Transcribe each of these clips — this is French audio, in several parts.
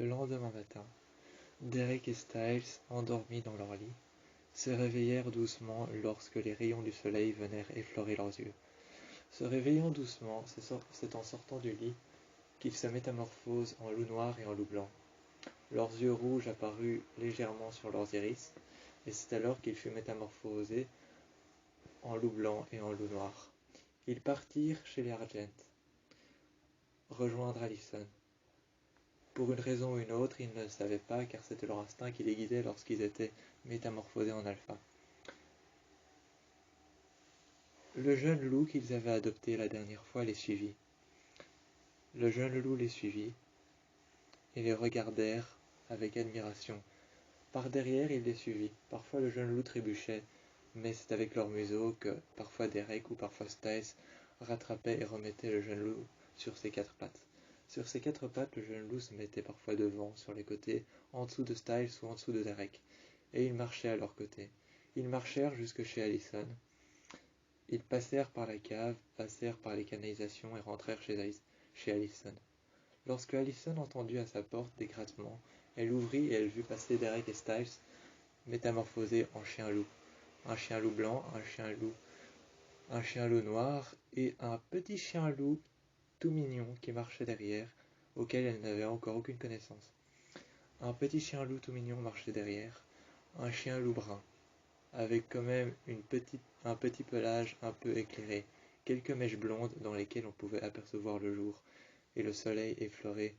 Le lendemain matin, Derek et Styles, endormis dans leur lit, se réveillèrent doucement lorsque les rayons du soleil venèrent effleurer leurs yeux. Se réveillant doucement, c'est en sortant du lit qu'ils se métamorphosent en loup noir et en loup blanc. Leurs yeux rouges apparurent légèrement sur leurs iris, et c'est alors qu'ils furent métamorphosés en loup blanc et en loup noir. Ils partirent chez les Argent, rejoindre Allison. Pour une raison ou une autre, ils ne le savaient pas, car c'était leur instinct qui les guidait lorsqu'ils étaient métamorphosés en alpha. Le jeune loup qu'ils avaient adopté la dernière fois les suivit. Le jeune loup les suivit et les regardèrent avec admiration. Par derrière, il les suivit. Parfois le jeune loup trébuchait, mais c'est avec leur museau que parfois Derek ou parfois Styles rattrapaient et remettaient le jeune loup sur ses quatre pattes. Sur ses quatre pattes, le jeune loup se mettait parfois devant, sur les côtés, en dessous de Styles ou en dessous de Derek, et ils marchaient à leur côté. Ils marchèrent jusque chez Allison. Ils passèrent par la cave, passèrent par les canalisations et rentrèrent chez Allison. Lorsque Allison entendit à sa porte des grattements, elle ouvrit et elle vit passer Derek et Styles, métamorphosés en chien-loup. Un chien-loup blanc, un chien-loup noir et un petit chien-loup tout mignon qui marchait derrière, auquel elle n'avait encore aucune connaissance. Un petit chien-loup tout mignon marchait derrière, un chien-loup brun, avec quand même un petit pelage un peu éclairé, quelques mèches blondes dans lesquelles on pouvait apercevoir le jour, et le soleil effleurait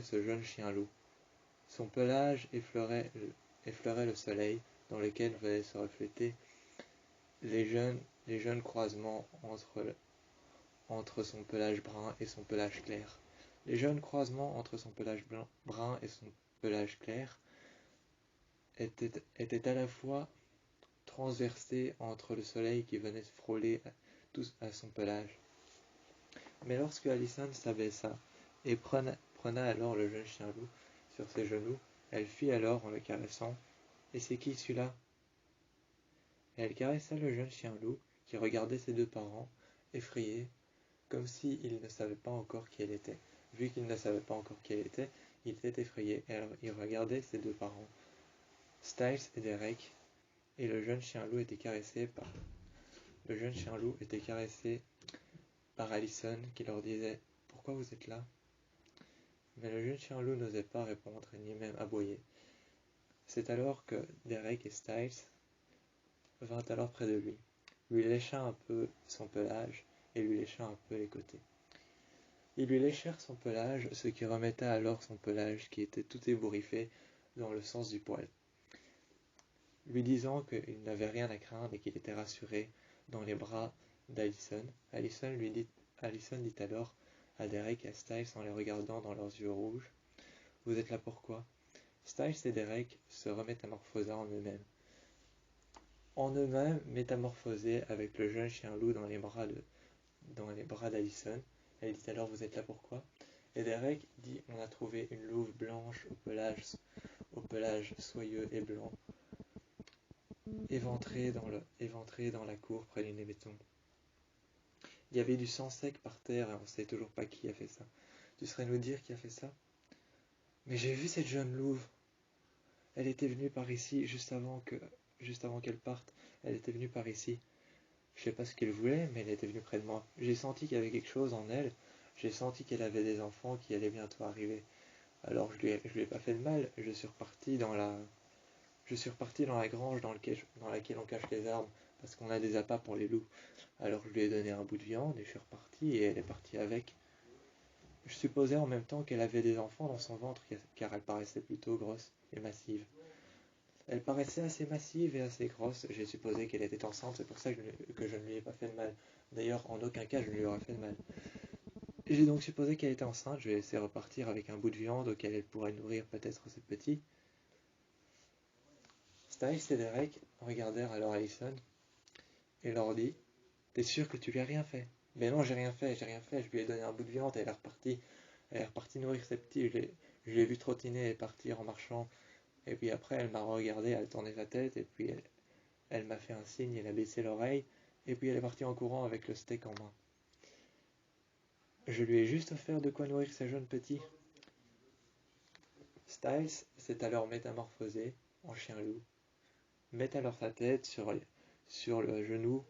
ce jeune chien-loup. Son pelage effleurait le soleil, dans lequel venaient se refléter les jeunes croisements entre son pelage brun et son pelage clair. Les jeunes croisements entre son pelage brun et son pelage clair étaient à la fois transversés entre le soleil qui venait se frôler à son pelage. Mais lorsque Allison s'abaissa et prenait alors le jeune chien-loup sur ses genoux, elle fit alors en le caressant « Et c'est qui celui-là » Et elle caressa le jeune chien-loup qui regardait ses deux parents, effrayé, comme s'il ne savait pas encore qui elle était. Vu qu'il ne savait pas encore qui elle était, il était effrayé et alors il regardait ses deux parents, Styles et Derek, et le jeune chien-loup était caressé par Allison qui leur disait « Pourquoi vous êtes là ?» Mais le jeune chien-loup n'osait pas répondre ni même aboyer. C'est alors que Derek et Styles vint alors près de lui lécha un peu son pelage et lui lécha un peu les côtés. Ils lui léchèrent son pelage, ce qui remettait alors son pelage qui était tout ébouriffé dans le sens du poil, lui disant qu'il n'avait rien à craindre et qu'il était rassuré dans les bras d'Allison. Allison dit alors à Derek et à Styles en les regardant dans leurs yeux rouges « Vous êtes là pourquoi ?» Styles et Derek se remétamorphosa en eux-mêmes métamorphosés avec le jeune chien-loup dans les bras d'Allison. Elle dit alors « Vous êtes là pourquoi ?» Et Derek dit « On a trouvé une louve blanche au pelage soyeux et blanc, éventrée dans la cour près d'une béton. Il y avait du sang sec par terre et on ne sait toujours pas qui a fait ça. Tu saurais nous dire qui a fait ça ?» Mais j'ai vu cette jeune louve. Elle était venue par ici juste avant qu'elle parte. Elle était venue par ici. Je sais pas ce qu'elle voulait, mais elle était venue près de moi. J'ai senti qu'il y avait quelque chose en elle. J'ai senti qu'elle avait des enfants qui allaient bientôt arriver. Alors je lui ai pas fait de mal. Je suis reparti dans la grange dans laquelle on cache les arbres, parce qu'on a des appâts pour les loups. Alors je lui ai donné un bout de viande et je suis reparti et elle est partie avec. Je supposais en même temps qu'elle avait des enfants dans son ventre, car elle paraissait plutôt grosse et massive. Elle paraissait assez massive et assez grosse, j'ai supposé qu'elle était enceinte, c'est pour ça que je ne lui ai pas fait de mal. D'ailleurs, en aucun cas je ne lui aurais fait de mal. J'ai donc supposé qu'elle était enceinte, je vais laisser repartir avec un bout de viande auquel elle pourrait nourrir peut-être ses petits. Styles et Derek regardèrent alors Allison et leur dit « T'es sûr que tu lui as rien fait ?» ?»« Mais non, j'ai rien fait, je lui ai donné un bout de viande et elle est repartie nourrir ses petits, je l'ai vu trottiner et partir en marchant. Et puis après, elle m'a regardé, elle tournait la tête, et puis elle m'a fait un signe, elle a baissé l'oreille, et puis elle est partie en courant avec le steak en main. Je lui ai juste offert de quoi nourrir ces jeunes petits. Styles s'est alors métamorphosé en chien-loup, met alors sa tête sur le genou,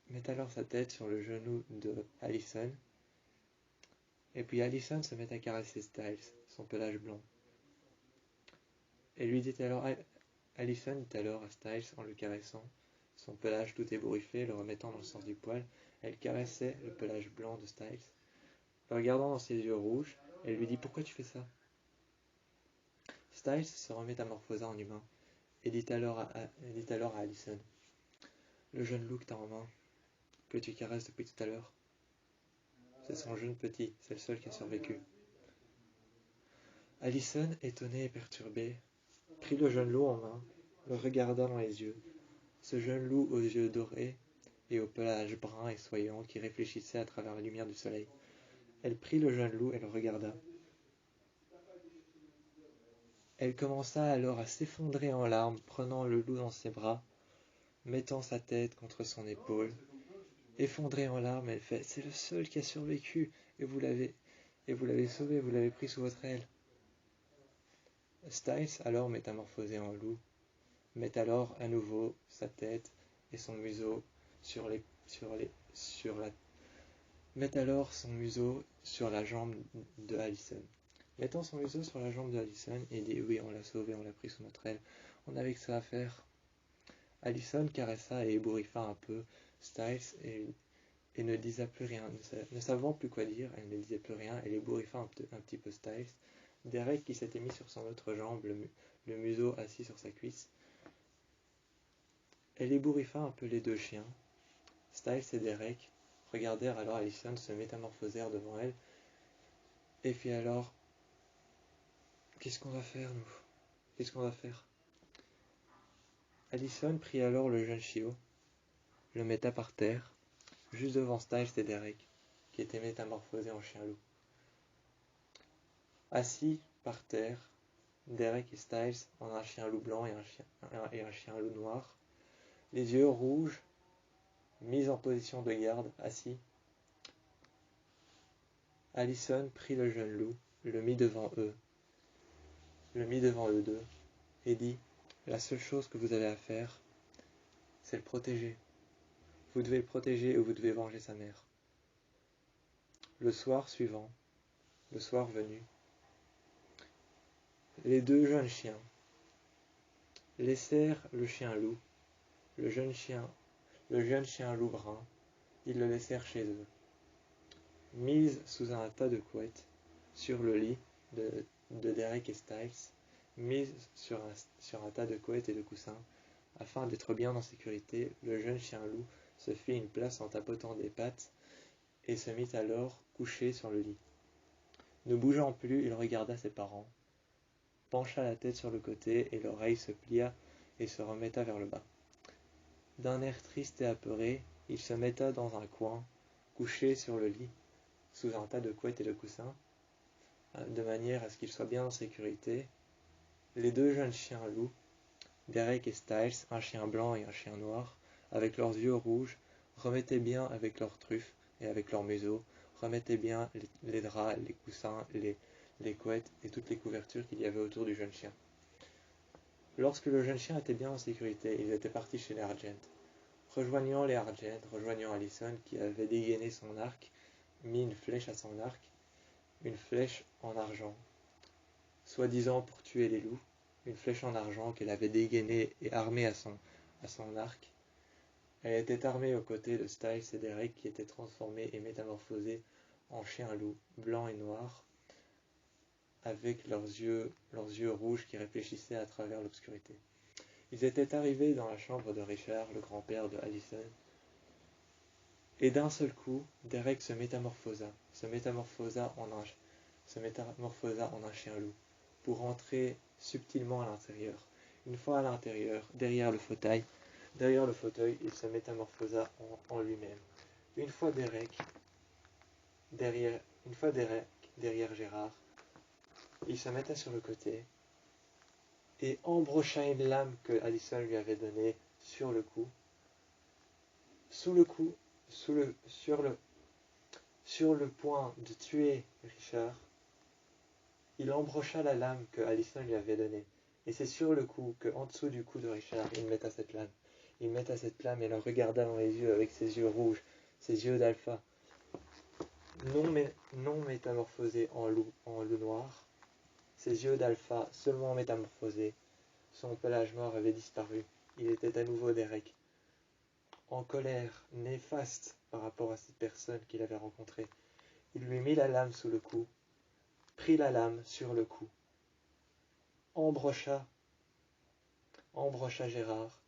met alors sa tête sur le genou de Allison, et puis Allison se met à caresser Styles, son pelage blanc. Et lui dit alors, Allison dit alors à Styles en le caressant, son pelage tout ébouriffé, le remettant dans le sens du poil, elle caressait le pelage blanc de Styles. Le regardant dans ses yeux rouges, elle lui dit « Pourquoi tu fais ça ?» Styles se remétamorphosa en humain et dit alors à Allison « Le jeune loup que t'as en main, que tu caresses depuis tout à l'heure, c'est son jeune petit, c'est le seul qui a survécu. » Allison, étonnée et perturbée, prit le jeune loup en main, le regarda dans les yeux, ce jeune loup aux yeux dorés et au pelage brun et soyant qui réfléchissait à travers la lumière du soleil. Elle prit le jeune loup et le regarda. Elle commença alors à s'effondrer en larmes, prenant le loup dans ses bras, mettant sa tête contre son épaule. Effondrée en larmes, elle fait « C'est le seul qui a survécu, et vous l'avez sauvé, vous l'avez pris sous votre aile. » Styles, alors métamorphosé en loup, met alors à nouveau sa tête et son museau met alors son museau sur la jambe de Allison. Mettant son museau sur la jambe de Allison, il dit « Oui, on l'a sauvé, on l'a pris sous notre aile, on avait que ça à faire. » Allison caressa et ébouriffa un peu Styles et ne disait plus rien. Ne savant plus quoi dire, elle ne disait plus rien, elle ébouriffa un petit peu Styles. Derek, qui s'était mis sur son autre jambe, le museau assis sur sa cuisse. Elle ébouriffa un peu les deux chiens. Styles et Derek regardèrent alors Allison se métamorphosèrent devant elle et fit alors « Qu'est-ce qu'on va faire, nous? Qu'est-ce qu'on va faire ?» Allison prit alors le jeune chiot, le metta par terre, juste devant Styles et Derek, qui étaient métamorphosés en chien-loup. Assis par terre, Derek et Styles en un chien-loup blanc et un chien-loup noir, les yeux rouges, mis en position de garde, assis. Allison prit le jeune loup, le mit devant eux deux, et dit « La seule chose que vous avez à faire, c'est le protéger. Vous devez le protéger ou vous devez venger sa mère. » Le soir suivant, le soir venu, les deux jeunes chiens laissèrent le chien-loup, le jeune chien loup brun, ils le laissèrent chez eux. Mise sous un tas de couettes, sur le lit de Derek et Styles, mise sur un tas de couettes et de coussins, afin d'être bien en sécurité, le jeune chien-loup se fit une place en tapotant des pattes et se mit alors couché sur le lit. Ne bougeant plus, il regarda ses parents, pencha la tête sur le côté et l'oreille se plia et se remetta vers le bas. D'un air triste et apeuré, il se metta dans un coin, couché sur le lit, sous un tas de couettes et de coussins, de manière à ce qu'il soit bien en sécurité. Les deux jeunes chiens loups, Derek et Styles, un chien blanc et un chien noir, avec leurs yeux rouges, remettaient bien avec leurs truffes et avec leurs museaux, remettaient bien les draps, les coussins, les couettes et toutes les couvertures qu'il y avait autour du jeune chien. Lorsque le jeune chien était bien en sécurité, ils étaient partis chez les Argent. Rejoignant les Argent, rejoignant Allison qui avait dégainé son arc, mis une flèche à son arc, une flèche en argent, soi-disant pour tuer les loups, une flèche en argent qu'elle avait dégainée et armée à son arc. Elle était armée aux côtés de Styles et Derek qui étaient transformés et métamorphosés en chiens-loups, blancs et noirs, avec leurs yeux rouges qui réfléchissaient à travers l'obscurité. Ils étaient arrivés dans la chambre de Richard, le grand-père de Allison, et d'un seul coup, Derek se métamorphosa en un chien-loup, pour entrer subtilement à l'intérieur. Une fois à l'intérieur, derrière le fauteuil, il se métamorphosa en lui-même. Une fois Derek derrière Gérard, il se mettait sur le côté et embrocha une lame que Allison lui avait donnée sur le cou, sur le point de tuer Richard, il embrocha la lame que Allison lui avait donnée. Et c'est sur le coup qu'en dessous du cou de Richard, il metta cette lame. Il metta cette lame et le regarda dans les yeux avec ses yeux rouges, ses yeux d'alpha, non métamorphosés en loup noir. Ses yeux d'alpha seulement métamorphosés. Son pelage mort avait disparu. Il était à nouveau Derek, en colère, néfaste par rapport à cette personne qu'il avait rencontrée. Il lui mit la lame sous le cou, prit la lame sur le cou, embrocha Gérard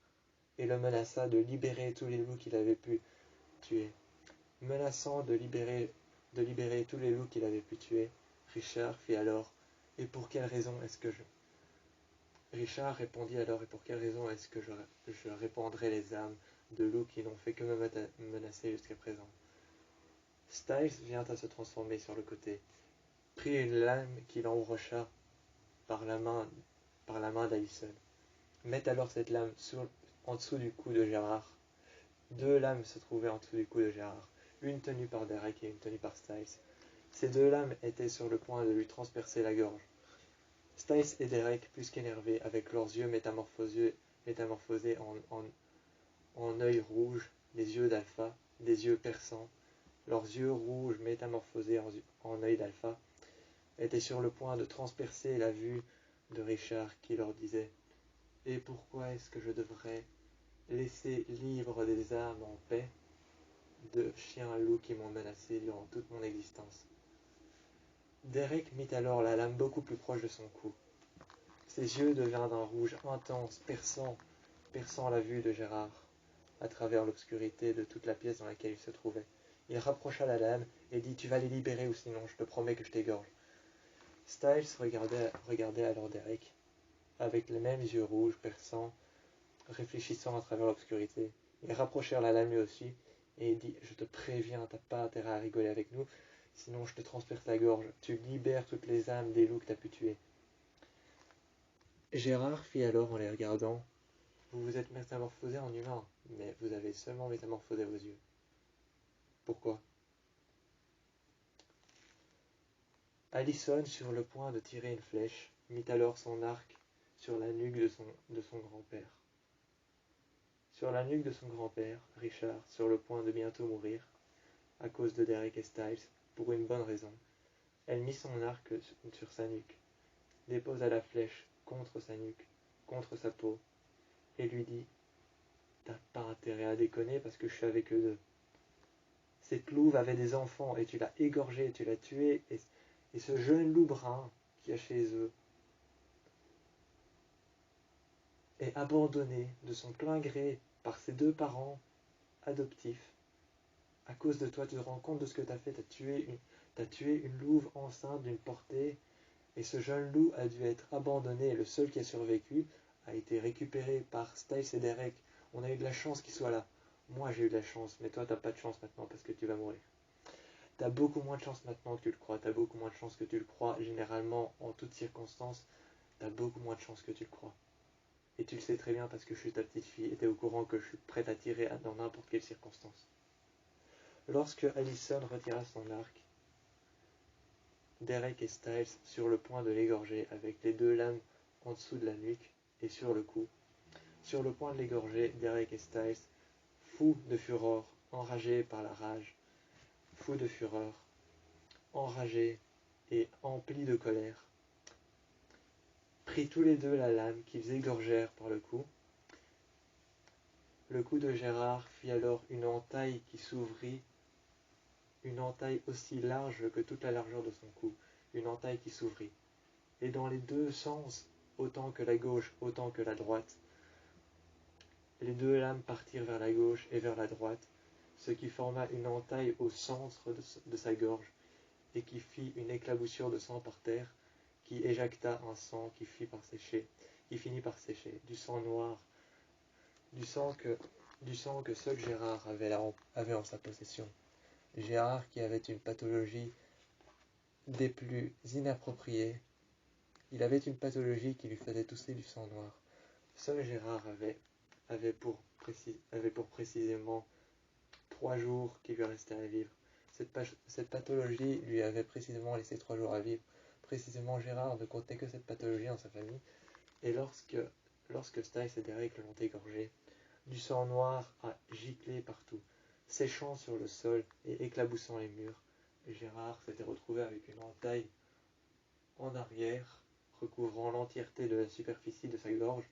et le menaça de libérer tous les loups qu'il avait pu tuer. Menaçant de libérer tous les loups qu'il avait pu tuer, Richard fit alors « Et pour quelle raison est-ce que je... » Richard répondit alors « Et pour quelle raison est-ce que je répandrai les âmes de loups qui n'ont fait que me menacer jusqu'à présent ?» Styles vient à se transformer sur le côté, prit une lame qu'il embrocha par la main d'Allison. Met alors cette lame en dessous du cou de Gérard. Deux lames se trouvaient en dessous du cou de Gérard, une tenue par Derek et une tenue par Styles. Ces deux lames étaient sur le point de lui transpercer la gorge. Styles et Derek, plus qu'énervés, avec leurs yeux métamorphosés en œils rouges, des yeux d'alpha, des yeux perçants, leurs yeux rouges métamorphosés en œils d'alpha, étaient sur le point de transpercer la vue de Richard qui leur disait « Et pourquoi est-ce que je devrais laisser libre des âmes en paix de chiens loups qui m'ont menacé durant toute mon existence ?» Derek mit alors la lame beaucoup plus proche de son cou. Ses yeux devinrent d'un rouge intense, perçant la vue de Gérard à travers l'obscurité de toute la pièce dans laquelle il se trouvait. Il rapprocha la lame et dit « Tu vas les libérer ou sinon je te promets que je t'égorge. » Styles regardait alors Derek, avec les mêmes yeux rouges perçants, réfléchissant à travers l'obscurité. Ils rapprochèrent la lame lui aussi, et il dit « Je te préviens, t'as pas intérêt à rigoler avec nous, sinon je te transperce la gorge, tu libères toutes les âmes des loups que t'as pu tuer. » Gérard fit alors en les regardant « Vous vous êtes métamorphosé en humain, mais vous avez seulement métamorphosé vos yeux. Pourquoi ?» Allison, sur le point de tirer une flèche, mit alors son arc sur la nuque de son grand-père. Sur la nuque de son grand-père, Richard, sur le point de bientôt mourir, à cause de Derek et Styles, pour une bonne raison, elle mit son arc sur sa nuque, déposa la flèche contre sa nuque, contre sa peau, et lui dit « T'as pas intérêt à déconner parce que je suis avec eux deux. Cette louve avait des enfants et tu l'as égorgé, tu l'as tué, et ce jeune loup brun qui est chez eux est abandonné de son plein gré par ses deux parents adoptifs. À cause de toi, tu te rends compte de ce que tu as fait, t'as tué une louve enceinte d'une portée, et ce jeune loup a dû être abandonné, et le seul qui a survécu a été récupéré par Styles et Derek. On a eu de la chance qu'il soit là. Moi j'ai eu de la chance, mais toi t'as pas de chance maintenant parce que tu vas mourir. T'as beaucoup moins de chance maintenant que tu le crois, t'as beaucoup moins de chance que tu le crois, généralement en toutes circonstances, t'as beaucoup moins de chance que tu le crois. Et tu le sais très bien parce que je suis ta petite fille et t'es au courant que je suis prête à tirer dans n'importe quelle circonstance. Lorsque Allison retira son arc, Derek et Styles sur le point de l'égorger avec les deux lames en dessous de la nuque et sur le cou. Sur le point de l'égorger, Derek et Styles, fous de fureur, enragés par la rage, fous de fureur, enragés et emplis de colère, prit tous les deux la lame qu'ils égorgèrent par le cou. Le cou de Gérard fit alors une entaille qui s'ouvrit, une entaille aussi large que toute la largeur de son cou, une entaille qui s'ouvrit, et dans les deux sens, autant que la gauche, autant que la droite, les deux lames partirent vers la gauche et vers la droite, ce qui forma une entaille au centre de sa gorge, et qui fit une éclaboussure de sang par terre, qui éjacta un sang qui finit par sécher, du sang noir, du sang que seul Gérard avait en sa possession. Gérard qui avait une pathologie des plus inappropriées, il avait une pathologie qui lui faisait tousser du sang noir. Seul Gérard avait pour précisément 3 jours qui lui restaient à vivre. Cette pathologie lui avait précisément laissé 3 jours à vivre. Précisément, Gérard ne comptait que cette pathologie en sa famille, et lorsque Styles et Derek l'ont égorgé, du sang noir a giclé partout, séchant sur le sol et éclaboussant les murs. Gérard s'était retrouvé avec une entaille en arrière, recouvrant l'entièreté de la superficie de sa gorge.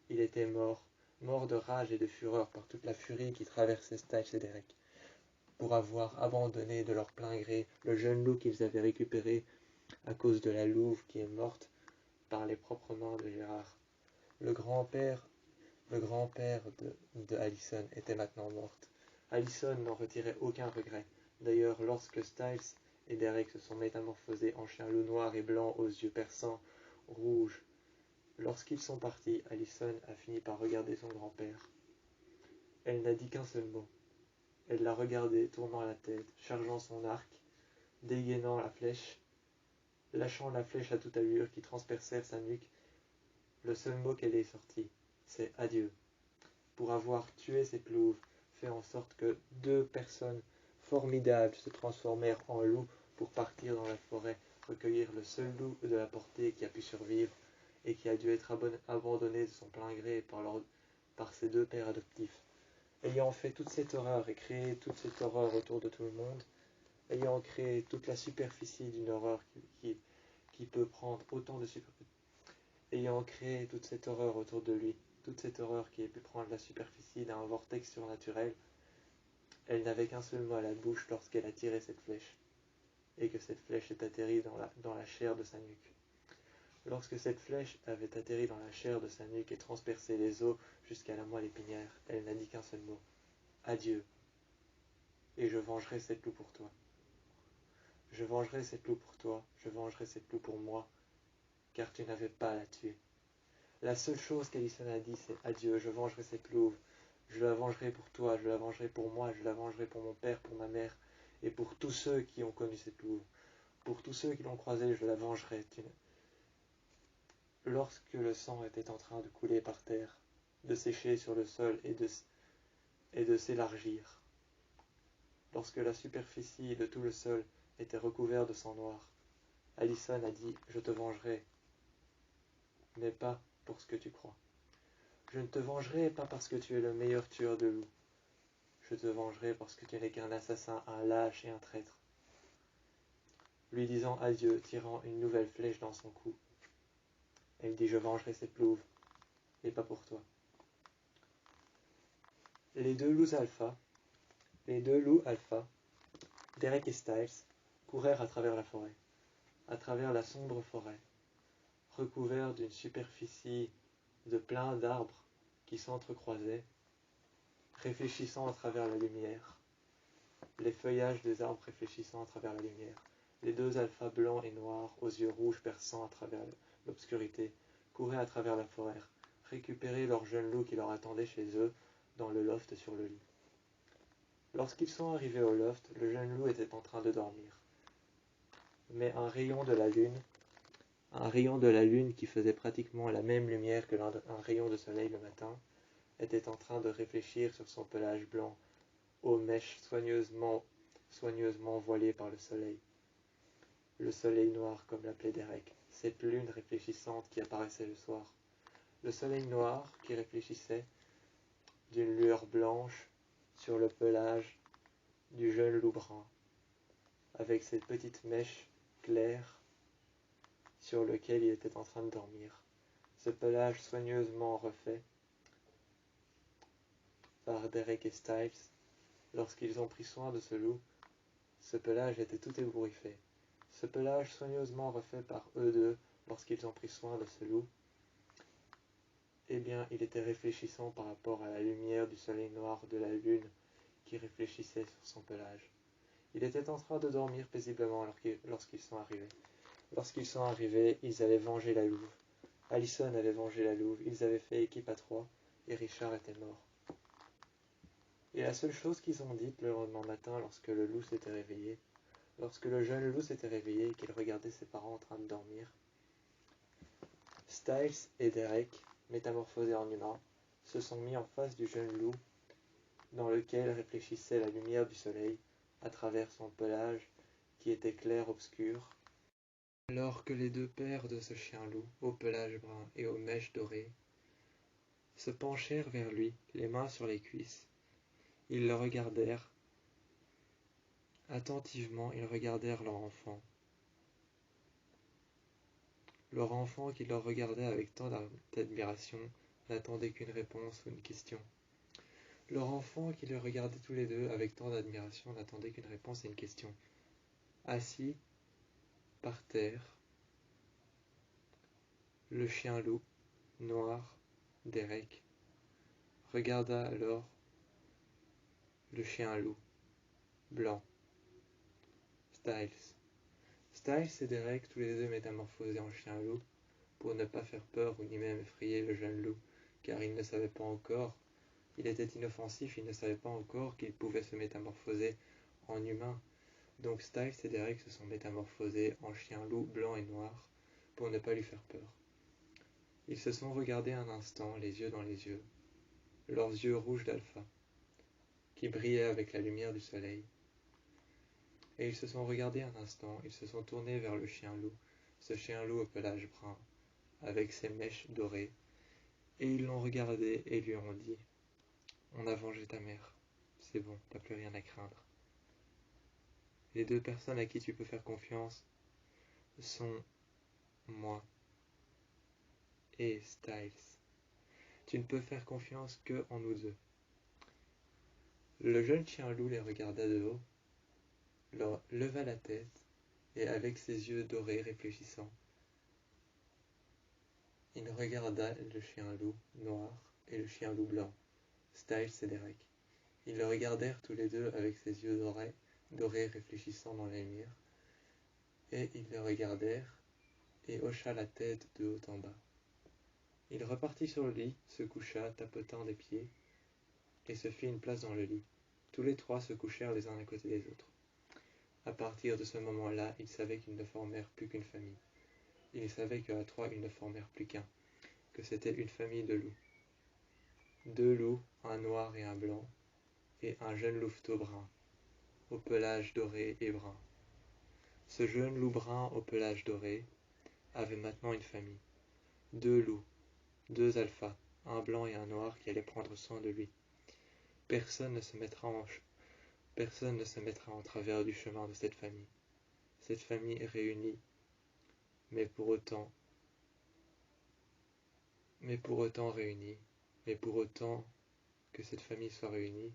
Il était mort, mort de rage et de fureur par toute la furie qui traversait Styles et Derek, pour avoir abandonné de leur plein gré le jeune loup qu'ils avaient récupéré à cause de la louve qui est morte par les propres mains de Gérard. Le grand-père de Allison était maintenant morte. Allison n'en retirait aucun regret. D'ailleurs, lorsque Styles et Derek se sont métamorphosés en chiens loup noir et blanc aux yeux perçants, rouges, lorsqu'ils sont partis, Allison a fini par regarder son grand-père. Elle n'a dit qu'un seul mot. Elle l'a regardé, tournant la tête, chargeant son arc, dégainant la flèche, lâchant la flèche à toute allure qui transperçait sa nuque. Le seul mot qu'elle ait sorti, c'est adieu. Pour avoir tué cette louve, fait en sorte que 2 personnes formidables se transformèrent en loups pour partir dans la forêt, recueillir le seul loup de la portée qui a pu survivre et qui a dû être abandonné de son plein gré par ses 2 pères adoptifs. Ayant fait toute cette horreur et créé toute cette horreur autour de tout le monde, ayant créé toute la superficie d'une horreur qui peut prendre autant de superficie, ayant créé toute cette horreur autour de lui, toute cette horreur qui a pu prendre la superficie d'un vortex surnaturel, elle n'avait qu'un seul mot à la bouche lorsqu'elle a tiré cette flèche, et que cette flèche est atterrie dans la chair de sa nuque. Lorsque cette flèche avait atterri dans la chair de sa nuque et transpercé les os jusqu'à la moelle épinière, elle n'a dit qu'un seul mot, adieu, et je vengerai cette loup pour toi. Je vengerai cette loup pour toi, je vengerai cette loup pour moi, car tu n'avais pas à la tuer. La seule chose qu'Allison a dit, c'est adieu, je vengerai cette louve. Je la vengerai pour toi, je la vengerai pour moi, je la vengerai pour mon père, pour ma mère, et pour tous ceux qui ont connu cette louve. Pour tous ceux qui l'ont croisée, je la vengerai. Lorsque le sang était en train de couler par terre, de sécher sur le sol et de s'élargir, lorsque la superficie de tout le sol était recouverte de sang noir, Allison a dit, je te vengerai, mais pas pour ce que tu crois. Je ne te vengerai pas parce que tu es le meilleur tueur de loups. Je te vengerai parce que tu n'es qu'un assassin, un lâche et un traître. Lui disant adieu, tirant une nouvelle flèche dans son cou, elle dit, je vengerai cette louve, et pas pour toi. Les deux loups alpha, Derek et Styles, courèrent à travers la forêt, à travers la sombre forêt, recouverts d'une superficie de plein d'arbres qui s'entrecroisaient, réfléchissant à travers la lumière, les feuillages des arbres réfléchissant à travers la lumière. Les 2 alphas blancs et noirs, aux yeux rouges perçants à travers l'obscurité, couraient à travers la forêt, récupérer leur jeune loup qui leur attendait chez eux, dans le loft sur le lit. Lorsqu'ils sont arrivés au loft, le jeune loup était en train de dormir. Mais un rayon de la lune qui faisait pratiquement la même lumière que un rayon de soleil le matin, était en train de réfléchir sur son pelage blanc, aux mèches soigneusement voilées par le soleil noir comme l'appelait Derek, cette lune réfléchissante qui apparaissait le soir. Le soleil noir qui réfléchissait d'une lueur blanche sur le pelage du jeune loup brun, avec cette petite mèche claire sur lequel il était en train de dormir. Ce pelage soigneusement refait par Derek et Styles, lorsqu'ils ont pris soin de ce loup, ce pelage était tout ébouriffé. Ce pelage soigneusement refait par eux deux, lorsqu'ils ont pris soin de ce loup, eh bien, il était réfléchissant par rapport à la lumière du soleil noir de la lune qui réfléchissait sur son pelage. Il était en train de dormir paisiblement lorsqu'ils sont arrivés. Lorsqu'ils sont arrivés, ils avaient vengé la louve. Allison avait vengé la louve, ils avaient fait équipe à 3, et Richard était mort. Et la seule chose qu'ils ont dite le lendemain matin, lorsque le jeune loup s'était réveillé et qu'il regardait ses parents en train de dormir, Styles et Derek, métamorphosés en humains, se sont mis en face du jeune loup dans lequel réfléchissait la lumière du soleil, à travers son pelage qui était clair-obscur, alors que les deux paires de ce chien-loup, au pelage brun et aux mèches dorées, se penchèrent vers lui, les mains sur les cuisses. Ils le regardèrent. Attentivement, ils regardèrent leur enfant. Leur enfant qui leur regardait avec tant d'admiration n'attendait qu'une réponse ou une question. Leur enfant qui les regardait tous les deux avec tant d'admiration n'attendait qu'une réponse et une question. Assis, par terre, le chien-loup, noir, Derek, regarda alors le chien-loup, blanc, Styles. Styles et Derek, tous les deux métamorphosés en chien-loup, pour ne pas faire peur ou ni même effrayer le jeune loup, car il ne savait pas encore, il était inoffensif, il ne savait pas encore qu'il pouvait se métamorphoser en humain. Donc Styles et Derek se sont métamorphosés en chien-loup blanc et noir, pour ne pas lui faire peur. Ils se sont regardés un instant, les yeux dans les yeux, leurs yeux rouges d'alpha, qui brillaient avec la lumière du soleil. Et ils se sont regardés un instant, ils se sont tournés vers le chien-loup, ce chien-loup au pelage brun, avec ses mèches dorées, et ils l'ont regardé et lui ont dit « On a vengé ta mère, c'est bon, t'as plus rien à craindre. » Les deux personnes à qui tu peux faire confiance sont moi et Styles. Tu ne peux faire confiance que en nous deux. Le jeune chien-loup les regarda de haut, leur leva la tête, et avec ses yeux dorés réfléchissants, il regarda le chien-loup noir et le chien-loup blanc, Styles et Derek. Ils le regardèrent tous les deux avec ses yeux dorés réfléchissant dans la lumière, et ils le regardèrent et hocha la tête de haut en bas. Il repartit sur le lit, se coucha, tapotant des pieds, et se fit une place dans le lit. Tous les trois se couchèrent les uns à côté des autres. À partir de ce moment-là, ils savaient qu'ils ne formèrent plus qu'une famille. Ils savaient qu'à trois, ils ne formèrent plus qu'un, que c'était une famille de loups. Deux loups, un noir et un blanc, et un jeune louveteau brun, au pelage doré et brun. Ce jeune loup brun au pelage doré avait maintenant une famille. Deux loups, deux alphas, un blanc et un noir qui allaient prendre soin de lui. Personne ne se mettra en travers du chemin de cette famille. Cette famille est réunie, mais pour autant réunie, mais pour autant que cette famille soit réunie,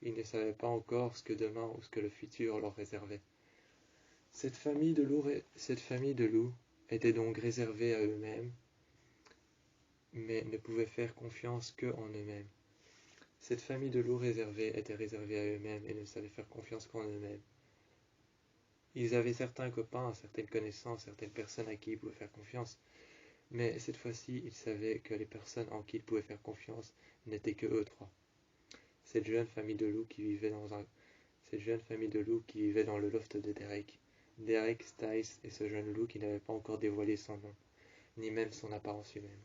ils ne savaient pas encore ce que demain ou ce que le futur leur réservait. Cette famille de loups était donc réservée à eux-mêmes, mais ne pouvait faire confiance qu'en eux-mêmes. Cette famille de loups était réservée à eux-mêmes et ne savait faire confiance qu'en eux-mêmes. Ils avaient certains copains, certaines connaissances, certaines personnes à qui ils pouvaient faire confiance, mais cette fois-ci, ils savaient que les personnes en qui ils pouvaient faire confiance n'étaient que eux trois. Cette jeune famille de loups qui vivait dans le loft de Derek. Derek, Styles et ce jeune loup qui n'avait pas encore dévoilé son nom, ni même son apparence humaine.